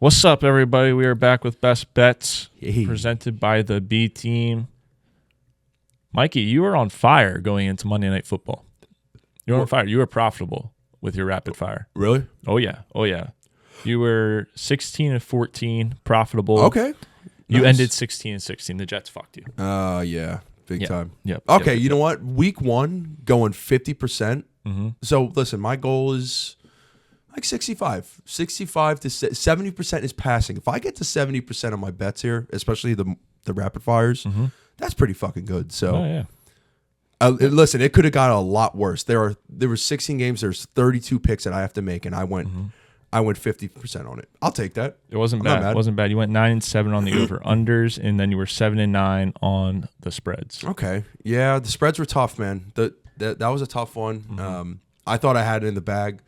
What's up, everybody? We are back with Best Bets, Hey. presented by the B Team. Mikey, you were on fire going into Monday Night Football. You were on fire. You were profitable with your rapid fire. Really? Oh, yeah. Oh, yeah. You were 16-14, profitable. Okay. You Nice. ended 16-16. The Jets fucked you. Yeah. Big Yep. time. Yep. Okay, Yep. you know what? Week 1, going 50%. Mm-hmm. So, listen, my goal is like 65. 65 to 70% is passing. If I get to 70% of my bets here, especially the rapid fires, that's pretty fucking good. So, Oh, yeah. listen, it could have got a lot worse. There were 16 games. There's 32 picks that I have to make, and I went 50% on it. I'll take that. It wasn't I'm not bad. mad. It wasn't bad. You went 9-7 on the over-unders, and then you were 7-9 on the spreads. Okay. Yeah, the spreads were tough, man. That was a tough one. I thought I had it in the bag.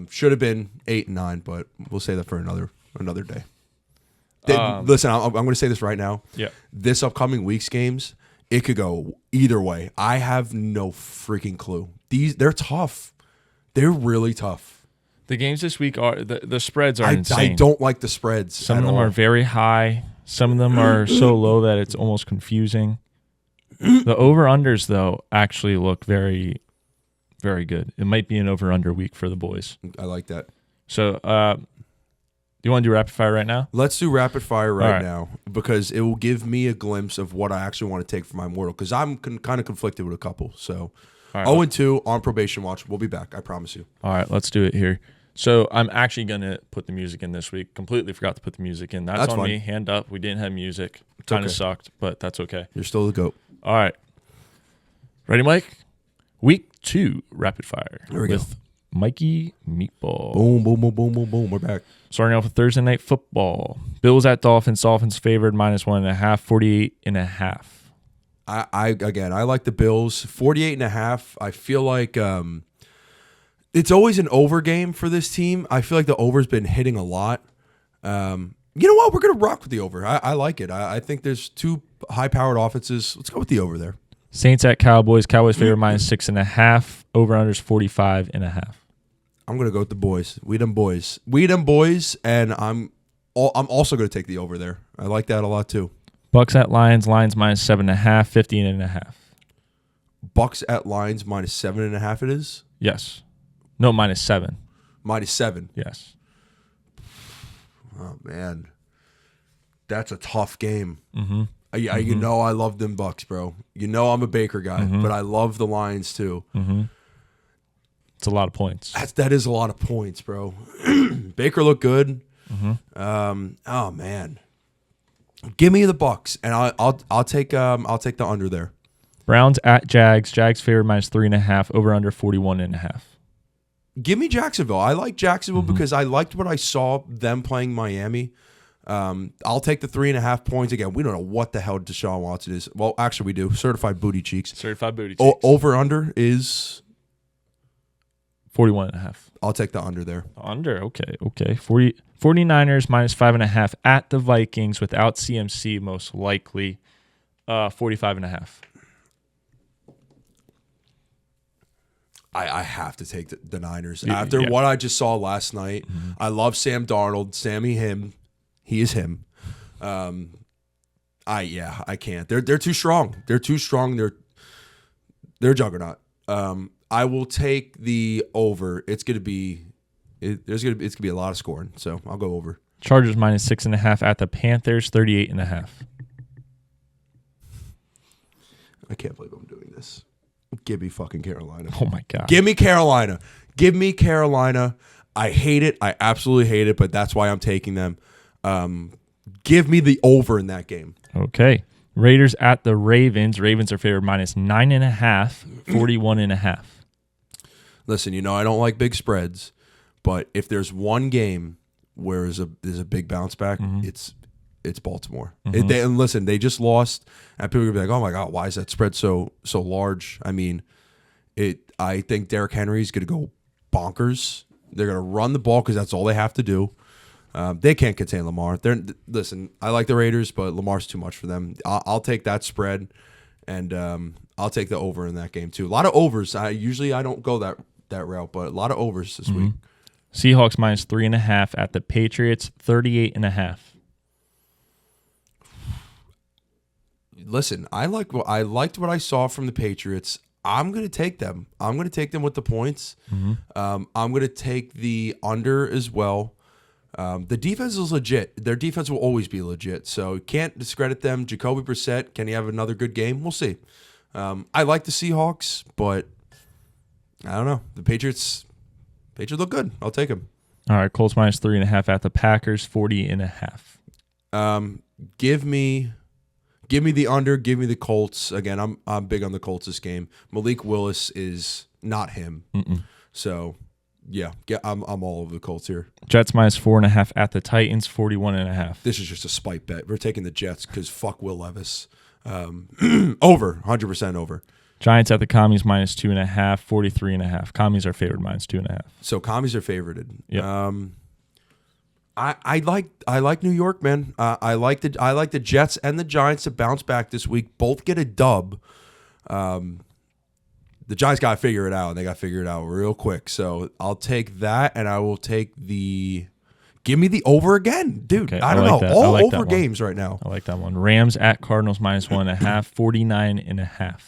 Should have been 8 and 9, but we'll say that for another day. Listen, I'm going to say this right now. Yeah. This upcoming week's games, it could go either way. I have no freaking clue. They're tough. They're really tough. The games this week are the spreads are I insane. don't like the spreads. Some at of them all. are very high. Some of them are so low that it's almost confusing. The over-unders, though, actually look very, very good. It might be an over-under week for the boys. I like that. So, do you want to do rapid fire right now? Let's do rapid fire All right right. now because it will give me a glimpse of what I actually want to take for my mortal because I'm kind of conflicted with a couple. So, All right, 0-2 on probation watch. We'll be back. I promise you. All right, let's do it here. So I'm actually going to put the music in this week. Completely forgot to put the music in. That's on fine. me. Hand up. We didn't have music. Kind of okay. sucked, but that's okay. You're still the GOAT. All right. Ready, Mike? Week 2 rapid fire Here we go. with Mikey Meatball. Boom, boom, boom, boom, boom, boom. We're back. Starting off with Thursday Night Football. Bills at Dolphins. Dolphins favored -1.5, 48.5. I like the Bills. 48.5. I feel like it's always an over game for this team. I feel like the over's been hitting a lot. You know what? We're going to rock with the over. I like it. I think there's two high-powered offenses. Let's go with the over there. Saints at Cowboys. Cowboys favored -6.5. Over-unders 45.5. I'm going to go with the boys. We them boys. We them boys, and I'm also going to take the over there. I like that a lot too. Bucks at Lions. Lions -7.5, 15.5. Bucks at Lions -7.5 it is. Yes. No, -7. -7. Yes. Oh, man. That's a tough game. Mm-hmm. You know I love them Bucks, bro. You know I'm a Baker guy, but I love the Lions too. Mm-hmm. It's a lot of points. That is a lot of points, bro. Baker looked good. Mm-hmm. Oh man, give me the Bucks, and I'll take the under there. Browns at Jags. Jags favored -3.5. Over/under 41.5. Give me Jacksonville. I like Jacksonville because I liked what I saw them playing Miami. I'll take the 3.5 points again. We don't know what the hell Deshaun Watson is. Well, actually, we do. Certified booty cheeks. Certified booty cheeks. Over under is 41.5. I'll take the under there. Under. Okay. 49ers -5.5 at the Vikings without CMC most likely. 45.5. I have to take the Niners. After what I just saw last night, I love Sam Darnold. Sammy him. He is him. I can't. They're too strong. They're too strong. They're a juggernaut. I will take the over. It's gonna be a lot of scoring. So I'll go over. Chargers -6.5 at the Panthers 38.5. I can't believe I'm doing this. Give me fucking Carolina. Oh my god. Give me Carolina. Give me Carolina. I hate it. I absolutely hate it, but that's why I'm taking them. Give me the over in that game. Okay. Raiders at the Ravens. Ravens are favored -9.5, 41.5. Listen, I don't like big spreads, but if there's one game where there's a big bounce back, it's Baltimore. And listen, they just lost, and people are gonna be like, "Oh my god, why is that spread so large?" I mean, I think Derrick Henry's gonna go bonkers. They're gonna run the ball because that's all they have to do. They can't contain Lamar. Listen, I like the Raiders, but Lamar's too much for them. I'll take that spread, and I'll take the over in that game too. A lot of overs. I don't go that route, but a lot of overs this week. Seahawks minus 3.5 at the Patriots, 38.5. Listen, I liked what I saw from the Patriots. I'm going to take them. I'm going to take them with the points. I'm going to take the under as well. The defense is legit. Their defense will always be legit, so you can't discredit them. Jacoby Brissett, can he have another good game? We'll see. I like the Seahawks, but I don't know. The Patriots look good. I'll take them. All right, Colts minus 3.5 at the Packers, 40.5. Give me the under. Give me the Colts. Again, I'm big on the Colts this game. Malik Willis is not him. So, yeah, I'm all over the Colts here. Jets minus 4.5 at the Titans, 41.5. This is just a spite bet. We're taking the Jets because fuck Will Levis. Over, 100% over. Giants at the Commies minus 2.5, 43.5. Commies are favored minus 2.5. So commies are favorited. Yep. I like New York, man. I like the Jets and the Giants to bounce back this week. Both get a dub. The Giants got to figure it out, and they got to figure it out real quick. So I'll take that, and I will take the. Give me the over again, dude. Okay, I don't know. that. All like over games right now. I like that one. Rams at Cardinals minus 1.5, 49.5.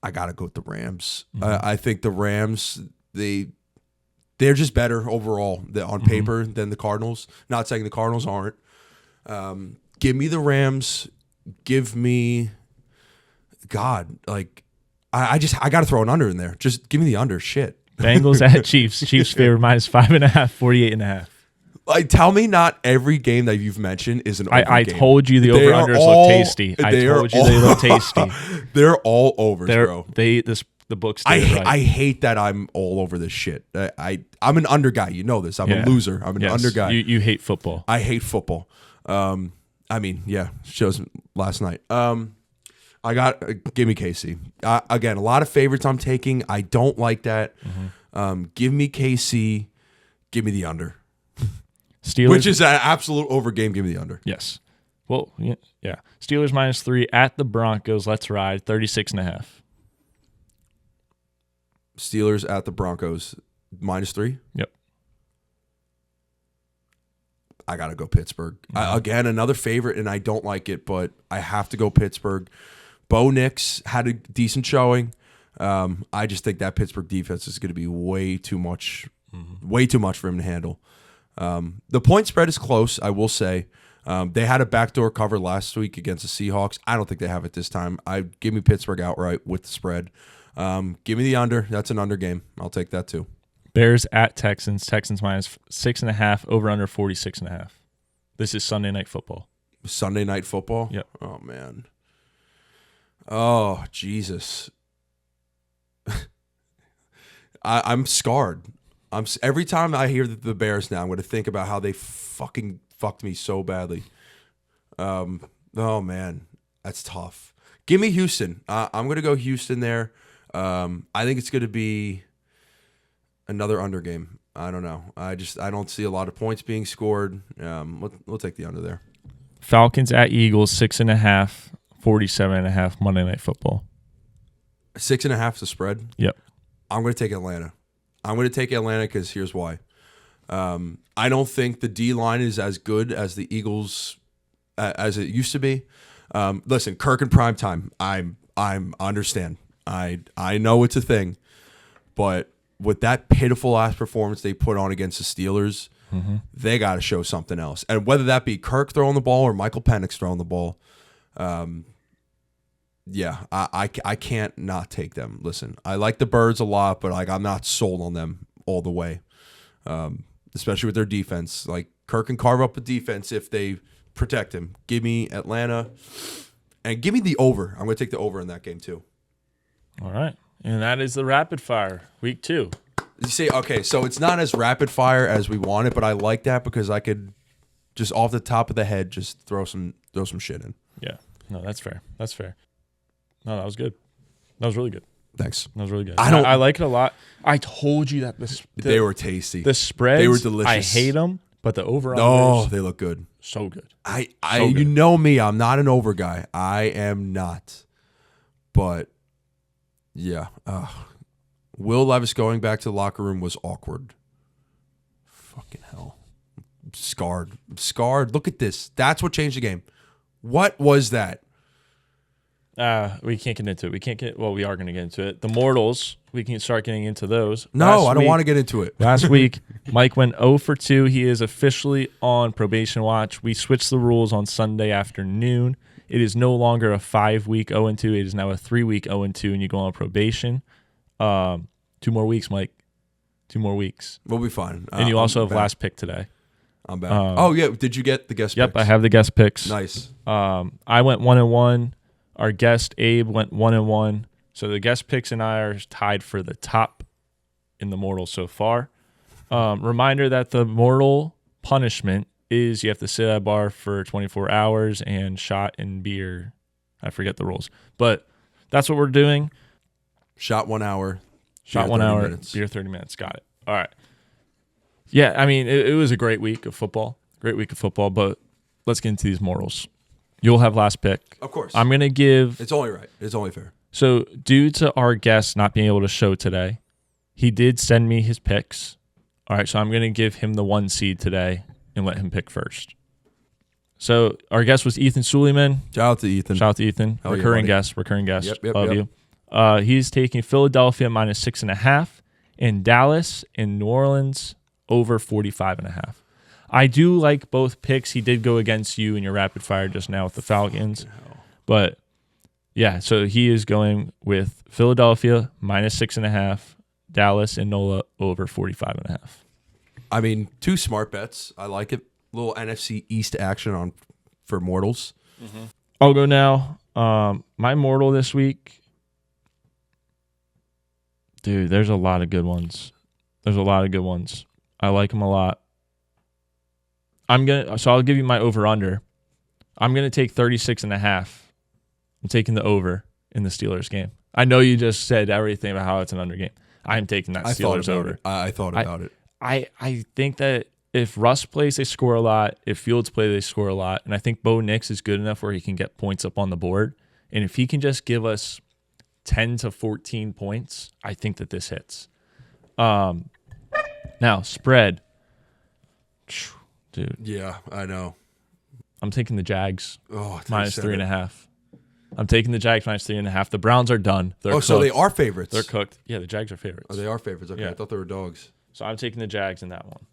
I gotta go with the Rams. I think the Rams they're just better overall on paper than the Cardinals. Not saying the Cardinals aren't. Give me the Rams. Give me God. Like I got to throw an under in there. Just give me the under. Shit. Bengals at Chiefs. Chiefs favored minus 5.5, 48.5. Like, tell me not every game that you've mentioned is an over I game. told you the over-unders look tasty. I told you they look tasty. They're all overs, bro. The books did it right. I hate that I'm all over this shit. I'm an under guy. You know this. I'm a loser. I'm an under guy. You hate football. I hate football. I mean, yeah, shows last night. Give me KC. Again, a lot of favorites I'm taking. I don't like that. Give me KC. Give me the under. Steelers, which is an absolute over game. Give me the under. Yes. Well, yeah. Steelers minus 3 at the Broncos. Let's ride. 36.5. Steelers at the Broncos. minus 3? Yep. I got to go Pittsburgh. Again, another favorite, and I don't like it, but I have to go Pittsburgh. Bo Nix had a decent showing. I just think that Pittsburgh defense is going to be way too much for him to handle. The point spread is close, I will say. They had a backdoor cover last week against the Seahawks. I don't think they have it this time. Give me Pittsburgh outright with the spread. Give me the under. That's an under game. I'll take that too. Bears at Texans. Texans minus 6.5, over under 46.5. This is Sunday Night Football. Sunday Night Football? Yep. Oh, man. Oh, Jesus. I'm scarred. Every time I hear the Bears now, I'm going to think about how they fucking fucked me so badly. Oh, man. That's tough. Give me Houston. I'm going to go Houston there. I think it's going to be another under game. I don't know. I don't see a lot of points being scored. We'll take the under there. Falcons at Eagles, 6.5, 47.5, Monday Night Football. 6.5 the spread? Yep. I'm going to take Atlanta. Because here's why. I don't think the D-line is as good as the Eagles as it used to be. Listen, Kirk in prime time, I understand. I know it's a thing. But with that pitiful ass performance they put on against the Steelers, they got to show something else. And whether that be Kirk throwing the ball or Michael Penix throwing the ball, I can't not take them. Listen, I like the Birds a lot, but I'm not sold on them all the way, especially with their defense. Like, Kirk can carve up a defense if they protect him. Give me Atlanta, and give me the over. I'm going to take the over in that game too. All right. And that is the rapid fire, week 2. You see, okay, so it's not as rapid fire as we want it, but I like that because I could just off the top of the head just throw some shit in. Yeah. No, that's fair. No, that was good. That was really good. Thanks. That was really good. I like it a lot. I told you that they were tasty. The spreads, they were delicious. I hate them, but the over-unders. Oh, they look good. So good. You know me, I'm not an over guy. I am not. But yeah, Will Levis going back to the locker room was awkward. Fucking hell. Scarred. Look at this. That's what changed the game. What was that? We can't get into it. We are going to get into it. The Mortals, we can start getting into those. No, I don't want to get into it. Last week, Mike went 0 for 2. He is officially on probation watch. We switched the rules on Sunday afternoon. It is no longer a 5-week 0 and 2. It is now a 3-week 0 and 2, and you go on probation. 2 more weeks, Mike. 2 more weeks. We'll be fine. And you also have last pick today. I'm back. Oh, yeah. Did you get the guest picks? Yep, I have the guest picks. Nice. I went 1-1. Our guest, Abe, went 1-1. So the guest picks and I are tied for the top in the Mortal so far. Reminder that the Mortal punishment is you have to sit at a bar for 24 hours and shot and beer. I forget the rules. But that's what we're doing. Shot 1 hour. Shot 1 hour, minutes. beer 30 minutes. Got it. All right. Yeah, I mean, it was a great week of football. But let's get into these Mortals. You'll have last pick. Of course. I'm going to give... It's only right. It's only fair. So due to our guest not being able to show today, he did send me his picks. All right, so I'm going to give him the 1 seed today and let him pick first. So our guest was Ethan Suleiman. Shout out to Ethan. Hell Recurring yeah, guest. Yep, Love you. He's taking Philadelphia minus 6.5 and Dallas and New Orleans over 45.5. I do like both picks. He did go against you in your rapid fire just now with the Falcons. But yeah, so he is going with Philadelphia minus 6.5, Dallas and NOLA over 45.5. I mean, 2 smart bets. I like it. Little NFC East action for Mortals. Mm-hmm. I'll go now. My Mortal this week. Dude, there's a lot of good ones. I like them a lot. So I'll give you my over-under. I'm going to take 36.5. I'm taking the over in the Steelers game. I know you just said everything about how it's an under game. I'm taking that Steelers over. I thought about it. I think that if Russ plays, they score a lot. If Fields play, they score a lot. And I think Bo Nix is good enough where he can get points up on the board. And if he can just give us 10 to 14 points, I think that this hits. Now, spread. Dude. Yeah, I know. I'm taking the Jags minus 3.5. I'm taking the Jags minus 3.5. The Browns are done. They're cooked. So they are favorites. They're cooked. Yeah, the Jags are favorites. Oh, they are favorites. Okay, yeah. I thought they were dogs. So I'm taking the Jags in that one.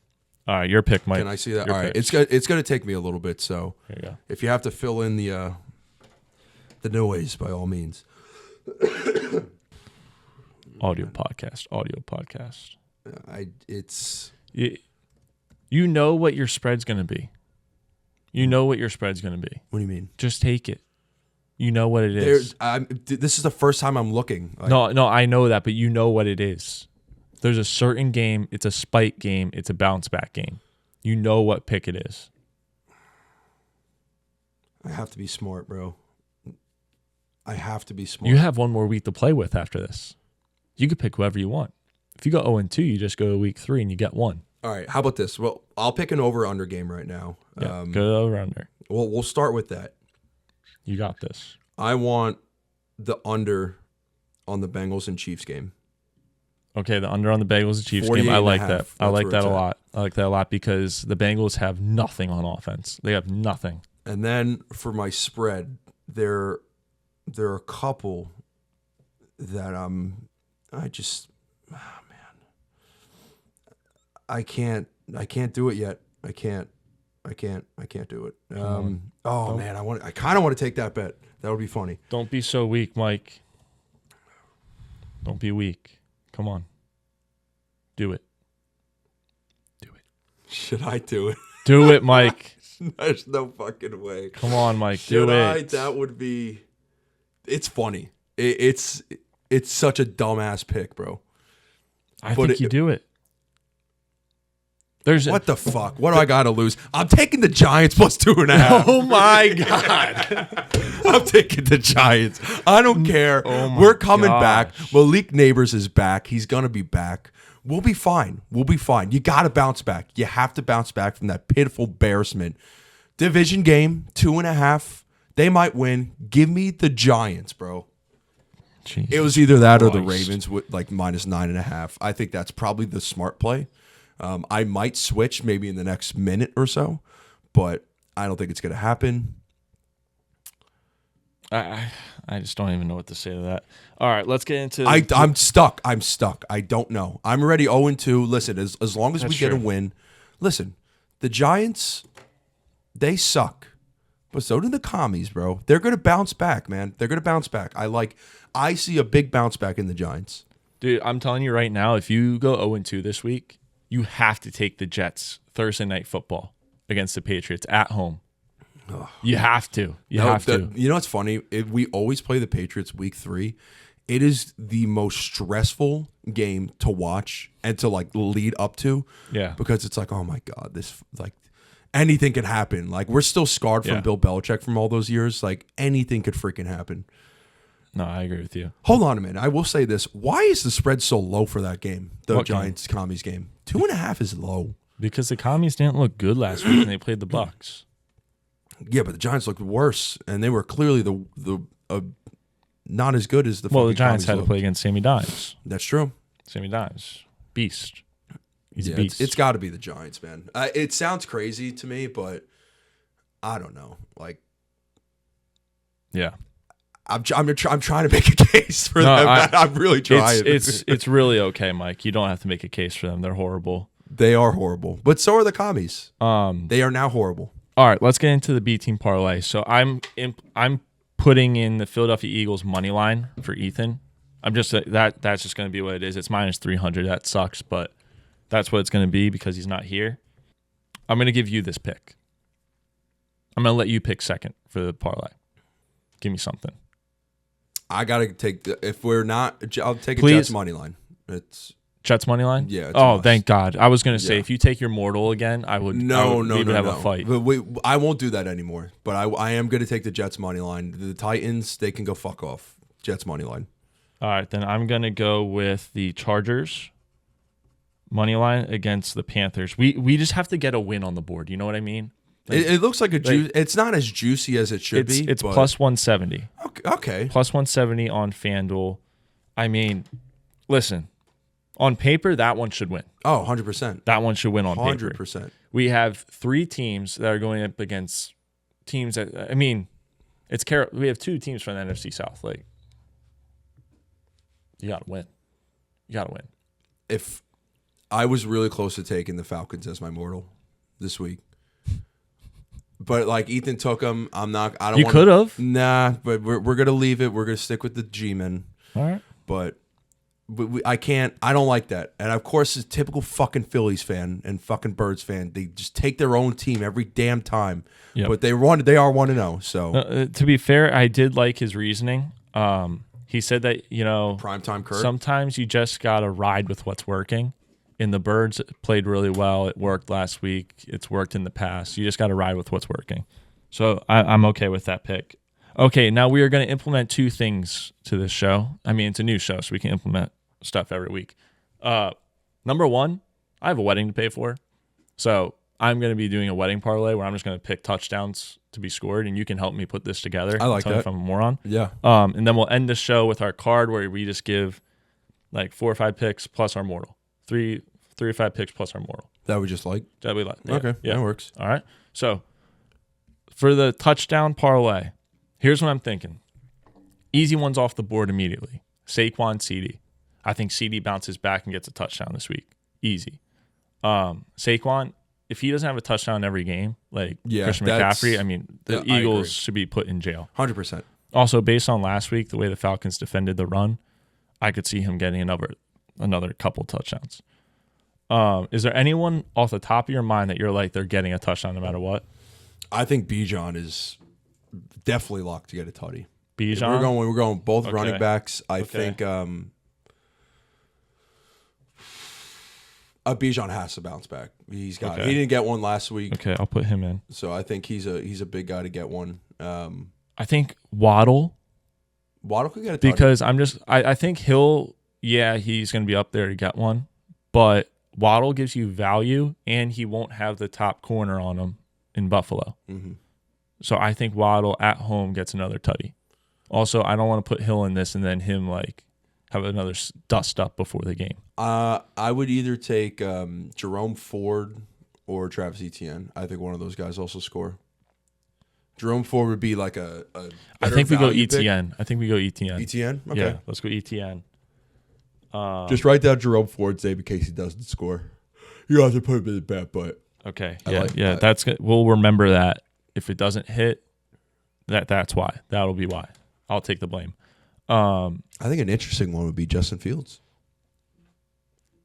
All right, your pick, Mike. Can I see that? Your All right, picks. it's going to take me a little bit. So here you go. If you have to fill in the noise, by all means. Audio podcast. You know what your spread's going to be. What do you mean? Just take it. You know what it is. This is the first time I'm looking. No, I know that, but you know what it is. There's a certain game. It's a spike game. It's a bounce back game. You know what pick it is. I have to be smart, bro. I have to be smart. You have one more week to play with after this. You could pick whoever you want. If you go 0-2, you just go to week 3 and you get 1. All right, how about this? Well, I'll pick an over-under game right now. Yeah, go over-under. Well, we'll start with that. You got this. I want the under on the Bengals and Chiefs game. Okay, the under on the Bengals and Chiefs game. I like that. I like that a lot. I like that a lot because the Bengals have nothing on offense. They have nothing. And then for my spread, there are a couple that I can't do it yet. I can't do it. Man, I kind of want to take that bet. That would be funny. Don't be so weak, Mike. Don't be weak. Come on. Do it. Should I do it? Do it, Mike. There's no fucking way. Come on, Mike. Do it. That would be. It's funny. It's such a dumbass pick, bro. I think you do it. What the fuck? What do I got to lose? I'm taking the Giants plus 2.5. Oh, my God. I'm taking the Giants. I don't care. Oh We're coming back. Malik Neighbors is back. He's going to be back. We'll be fine. You got to bounce back. You have to bounce back from that pitiful embarrassment. Division game, 2.5. They might win. Give me the Giants, bro. It was either that or the Christ. Ravens with like -9.5. I think that's probably the smart play. I might switch maybe in the next minute or so, but I don't think it's going to happen. I just don't even know what to say to that. All right, let's get into. I'm stuck. I don't know. I'm already 0-2. Listen, as long as we get a win. Listen, the Giants, they suck. But so do the Commies, bro. They're going to bounce back, man. They're going to bounce back. I see a big bounce back in the Giants. Dude, I'm telling you right now, if you go 0-2 this week, you have to take the Jets Thursday Night Football against the Patriots at home. Ugh. You have to. You have to. You know what's funny? We always play the Patriots week 3. It is the most stressful game to watch and to like lead up to. Yeah. Because it's like, oh my God, this like anything could happen. Like we're still scarred from Bill Belichick from all those years. Like anything could freaking happen. No, I agree with you. Hold on a minute. I will say this. Why is the spread so low for that game? The What Giants Commies game. 2.5 is low. Because the Commies didn't look good last week and they played the Bucs. Yeah, but the Giants looked worse, and they were clearly the not as good as the. Well, the Giants Commies had to looked. play against Sammy Dimes. That's true. Sammy Dimes, beast. He's Yeah, a beast. it's got to be the Giants, man. It sounds crazy to me, but I don't know. Like, yeah. I'm trying to make a case for them. I'm really trying. It's really okay, Mike. You don't have to make a case for them. They're horrible. They are horrible, but so are the Commies. They are now horrible. All right, let's get into the B Team Parlay. So I'm putting in the Philadelphia Eagles money line for Ethan. I'm just that's just going to be what it is. It's -300. That sucks, but that's what it's going to be because he's not here. I'm going to give you this pick. I'm going to let you pick second for the parlay. Give me something. I gotta take if we're not. I'll take a Please. Jets money line. It's Jets money line? Yeah. It's Oh, thank God. I was going to say, Yeah. if you take your mortal again, we would have a fight. But I won't do that anymore. But I am going to take the Jets money line. The Titans, they can go fuck off. Jets money line. All right, then I'm going to go with the Chargers money line against the Panthers. We just have to get a win on the board. You know what I mean? It looks like it's not as juicy as it should be. It's plus 170. Okay. Plus 170 on FanDuel. I mean, listen. On paper, that one should win. Oh, 100%. That one should win on paper. 100%. We have 3 teams that are going up against teams that, I mean, we have 2 teams from the NFC South. Like, you got to win. You got to win. If I was really close to taking the Falcons as my mortal this week. But like Ethan took them, I don't. You could have. Nah, but we're gonna leave it. We're gonna stick with the G-men. All right. But I can't. I don't like that. And of course, as a typical fucking Phillies fan and fucking Birds fan, they just take their own team every damn time. Yep. But they are 1-0. So to be fair, I did like his reasoning. He said that primetime Kurt. Sometimes you just gotta ride with what's working. And the Birds played really well. It worked last week. It's worked in the past. You just got to ride with what's working. So I'm okay with that pick. Okay, now we are going to implement 2 things to this show. I mean, it's a new show, so we can implement stuff every week. Number 1, I have a wedding to pay for. So I'm going to be doing a wedding parlay where I'm just going to pick touchdowns to be scored, and you can help me put this together. I like Tell that. me if I'm a moron. Yeah. And then we'll end the show with our card where we just give like 4 or 5 picks plus our mortal. 3 or 5 picks plus our mortal. That we just like. That we like. Yeah. Okay, Yeah. that works. All right. So for the touchdown parlay, here's what I'm thinking. Easy ones off the board immediately. Saquon, CD. I think CD bounces back and gets a touchdown this week. Easy. Saquon, if he doesn't have a touchdown every game, like Christian McCaffrey, I mean, the Eagles should be put in jail. 100%. Also, based on last week, the way the Falcons defended the run, I could see him getting another couple touchdowns. Is there anyone off the top of your mind that you're like they're getting a touchdown no matter what? I think Bijan is definitely locked to get a tutty. Bijan? We're going both running backs. I think Bijan has to bounce back. He didn't get one last week. Okay, I'll put him in. So I think he's a big guy to get one. I think Waddle could get a tutty. because I think he's going to be up there to get one, but Waddle gives you value, and he won't have the top corner on him in Buffalo. Mm-hmm. So I think Waddle at home gets another tutty. Also, I don't want to put Hill in this and then him like have another dust up before the game. I would either take Jerome Ford or Travis Etienne. I think one of those guys also score. Jerome Ford would be like a I think we go value pick. Etienne. I think we go Etienne. Etienne? Okay. Yeah, let's go Etienne. Just write down Jerome Ford's name in case he doesn't score. You don't have to put him in the bet, but okay. Yeah, that's good. We'll remember that. If it doesn't hit, that's why. That'll be why. I'll take the blame. I think an interesting one would be Justin Fields.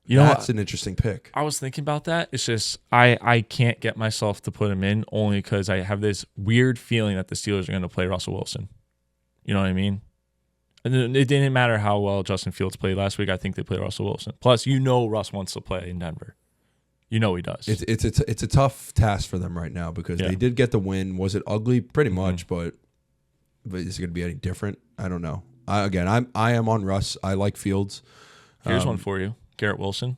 That's an interesting pick. I was thinking about that. It's just I can't get myself to put him in only because I have this weird feeling that the Steelers are going to play Russell Wilson. You know what I mean? And it didn't matter how well Justin Fields played last week. I think they played Russell Wilson. Plus, Russ wants to play in Denver. He does. It's a tough task for them right now because they did get the win. Was it ugly? Pretty much, but is it going to be any different? I don't know. I am on Russ. I like Fields. Here's one for you. Garrett Wilson.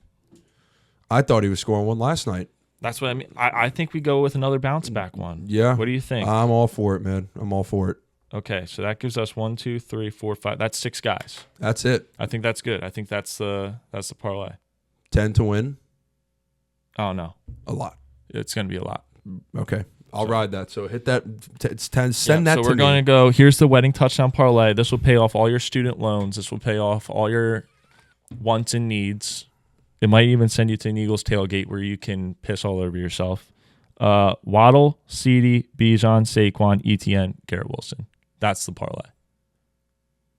I thought he was scoring one last night. That's what I mean. I think we go with another bounce back one. Yeah. What do you think? I'm all for it, man. I'm all for it. Okay, so that gives us 1, 2, 3, 4, 5. That's 6 guys. That's it. I think that's good. I think that's the parlay. 10 to win. Oh no, a lot. It's going to be a lot. Okay, I'll ride that. So hit that. It's 10. Send that to me. So we're going to go. Here's the wedding touchdown parlay. This will pay off all your student loans. This will pay off all your wants and needs. It might even send you to an Eagles tailgate where you can piss all over yourself. Waddle, CeeDee, Bijan, Saquon, Etienne, Garrett Wilson. That's the parlay.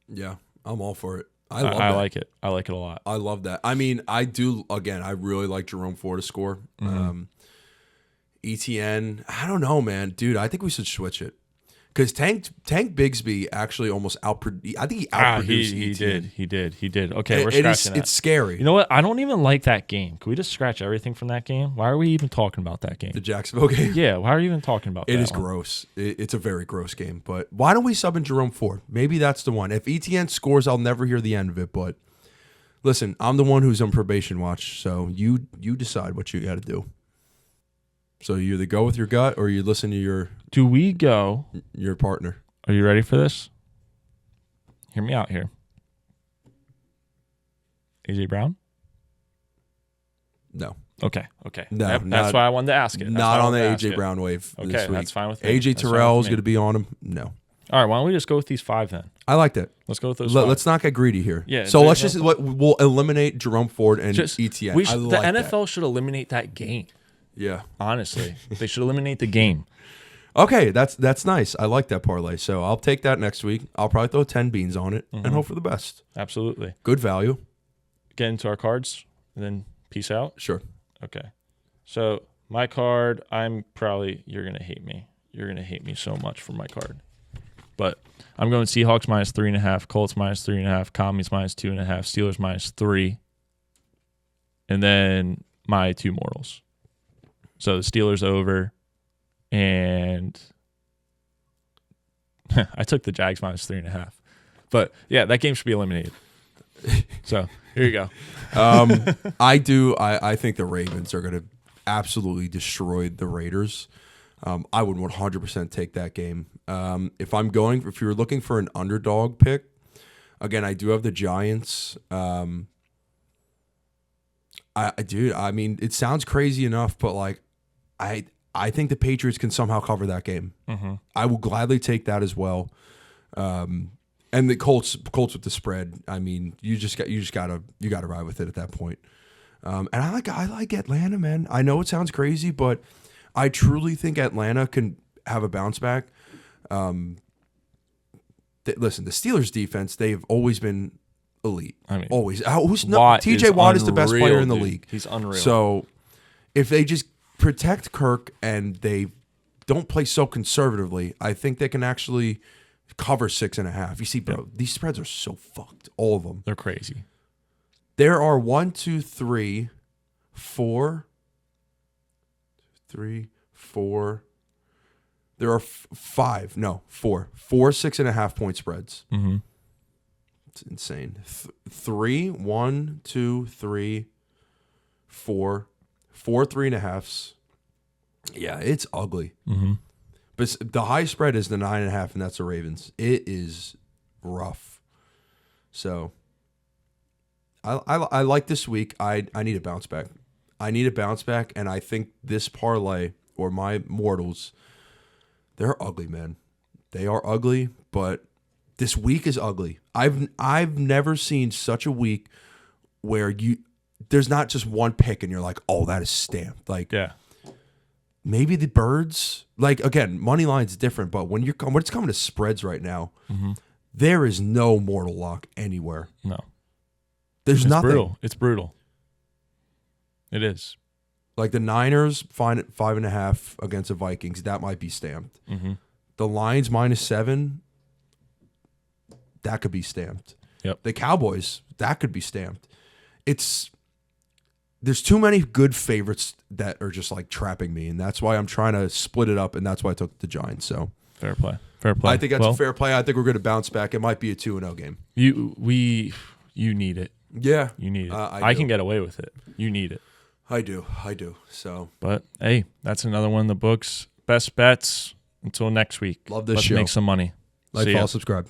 Yeah, I'm all for it. I like it. I like it a lot. I love that. I mean, I do. Again, I really like Jerome Ford to score. Etienne, I don't know, man, dude. I think we should switch it because Tank Bigsby actually almost outproduced. I think he outproduced Etienne. He did. Okay, we're scratching that. It's scary. You know what? I don't even like that game. Can we just scratch everything from that game? Why are we even talking about that game? The Jacksonville game. Yeah. Why are you even talking about that? It is gross. It's a very gross game. But why don't we sub in Jerome Ford? Maybe that's the one. If Etienne scores, I'll never hear the end of it. But listen, I'm the one who's on probation watch, so you decide what you got to do. So you either go with your gut or you listen to your partner. Are you ready for this? Hear me out here. AJ Brown? No. Okay. No, that's why I wanted to ask it. Not on the AJ Brown wave this week. That's fine with me. AJ Terrell is going to be on him. No. All right, why don't we just go with these 5 then? I like that. Let's go with those 5. Let's not get greedy here. Yeah. So we'll eliminate Jerome Ford and Etienne. The NFL should eliminate that game. Yeah. Honestly, they should eliminate the game. Okay, that's nice. I like that parlay. So I'll take that next week. I'll probably throw 10 beans on it and hope for the best. Absolutely. Good value. Get into our cards and then peace out. Sure. Okay. So my card, you're going to hate me. You're going to hate me so much for my card. But I'm going Seahawks minus 3.5, Colts minus 3.5, Commies minus 2.5, Steelers minus 3, and then my 2 mortals. So the Steelers over, and I took the Jags minus 3.5. But yeah, that game should be eliminated. So here you go. I think the Ravens are going to absolutely destroy the Raiders. I would 100% take that game. If you're looking for an underdog pick, again, I do have the Giants. I mean, it sounds crazy enough, but like, I think the Patriots can somehow cover that game. Mm-hmm. I will gladly take that as well. And the Colts with the spread. I mean, you gotta ride with it at that point. And I like Atlanta, man. I know it sounds crazy, but I truly think Atlanta can have a bounce back. Listen, the Steelers defense, they've always been elite. I mean, always. TJ Watt is the best player in the league. He's unreal. So if they just protect Kirk and they don't play so conservatively, I think they can actually cover 6.5. You see, bro, these spreads are so fucked. All of them. They're crazy. There are 1, 2, 3, 4. There are 4 6.5 point spreads. Mm-hmm. It's insane. 1, 2, 3, 4 3.5s. Yeah, it's ugly. Mm-hmm. But the high spread is the 9.5, and that's the Ravens. It is rough. So I like this week. I need a bounce back. And I think this parlay or my mortals, they're ugly, man. They are ugly, but this week is ugly. I've never seen such a week where there's not just one pick and you're like, oh, that is stamped. Like, yeah. Maybe the birds. Like, again, money line's different, but when it's coming to spreads right now, there is no mortal lock anywhere. No. There's nothing. Brutal. It's brutal. It is. Like the Niners fine at 5.5 against the Vikings, that might be stamped. The Lions -7, that could be stamped. Yep. The Cowboys, that could be stamped. There's too many good favorites that are just like trapping me, and that's why I'm trying to split it up, and that's why I took the Giants. So fair play. I think that's a fair play. I think we're going to bounce back. It might be a 2-0 game. You need it. Yeah, you need it. I can get away with it. You need it. I do. So, but hey, that's another one in the books. Best bets until next week. Love this Let's show. make some money. Like, follow, subscribe.